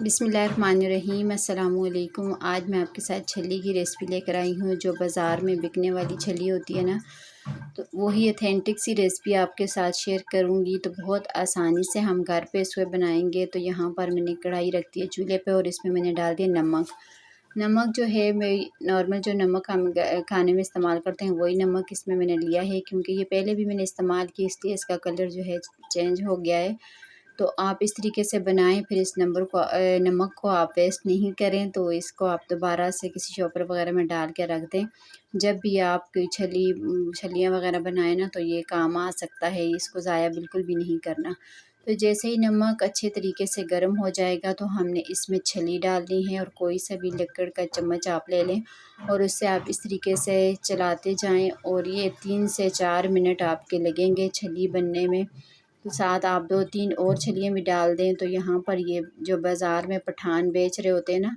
बिस्मिल्लाहिर्रहमानिर्रहीम अस्सलामुअलैकुम। आज मैं आपके साथ छल्ली की रेसिपी लेकर आई हूँ, जो बाज़ार में बिकने वाली छल्ली होती है ना, तो वही ऑथेंटिक सी रेसिपी आपके साथ शेयर करूँगी। तो बहुत आसानी से हम घर पे इसको बनाएंगे। तो यहाँ पर मैंने कढ़ाई रख दी है चूल्हे पे और इसमें मैंने डाल दिया नमक। नमक जो है मैं नॉर्मल जो नमक हम खाने में इस्तेमाल करते हैं वही नमक इसमें मैंने लिया है, क्योंकि ये पहले भी मैंने इस्तेमाल की, इसलिए इसका कलर जो है चेंज हो गया है। तो आप इस तरीके से बनाएं, फिर इस नमक को आप वेस्ट नहीं करें। तो इसको आप दोबारा से किसी शॉपर वगैरह में डाल के रख दें। जब भी आप कोई छलियाँ वगैरह बनाएं ना, तो ये काम आ सकता है, इसको ज़ाया बिल्कुल भी नहीं करना। तो जैसे ही नमक अच्छे तरीके से गर्म हो जाएगा, तो हमने इसमें छली डालनी है और कोई सा भी लकड़ का चम्मच आप ले लें और उससे आप इस तरीके से चलाते जाएं। और ये 3 से 4 मिनट आपके लगेंगे छली बनने में। तो साथ आप 2-3 और छलियाँ भी डाल दें। तो यहाँ पर ये जो बाज़ार में पठान बेच रहे होते हैं ना,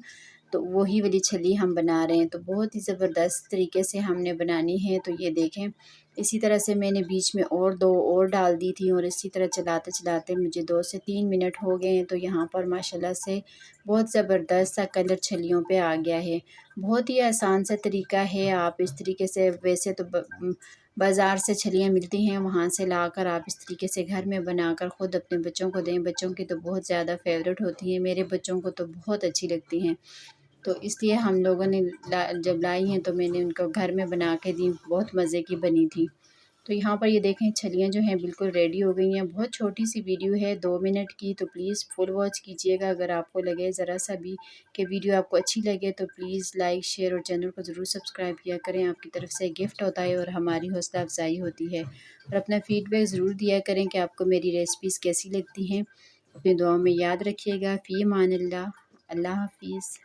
तो वही वाली छली हम बना रहे हैं। तो बहुत ही ज़बरदस्त तरीके से हमने बनानी है। तो ये देखें, इसी तरह से मैंने बीच में और 2 और डाल दी थी और इसी तरह चलाते चलाते मुझे 2 से 3 मिनट हो गए हैं। तो यहाँ पर माशाल्लाह से बहुत ज़बरदस्त सा कलर छलियों पे आ गया है। बहुत ही आसान सा तरीका है। आप इस तरीके से, वैसे तो बाज़ार से छलियाँ मिलती हैं, वहाँ से लाकर आप इस तरीके से घर में बनाकर ख़ुद अपने बच्चों को दें। बच्चों की तो बहुत ज़्यादा फेवरेट होती हैं, मेरे बच्चों को तो बहुत अच्छी लगती हैं। तो इसलिए हम लोगों ने जब लाई हैं तो मैंने उनको घर में बना के दी, बहुत मज़े की बनी थी। तो यहाँ पर ये देखें, छलियाँ जो हैं बिल्कुल रेडी हो गई हैं। बहुत छोटी सी वीडियो है, 2 मिनट की, तो प्लीज़ फुल वॉच कीजिएगा। अगर आपको लगे ज़रा सा भी कि वीडियो आपको अच्छी लगे, तो प्लीज़ लाइक, शेयर और चैनल को ज़रूर सब्सक्राइब किया करें। आपकी तरफ से गिफ्ट होता है और हमारी हौसला अफजाई होती है। और अपना फ़ीडबैक ज़रूर दिया करें कि आपको मेरी रेसिपीज़ कैसी लगती हैं। अपनी दुआओं में याद रखिएगा। फ़ी अमान अल्लाह। अल्लाह हाफ़िज़।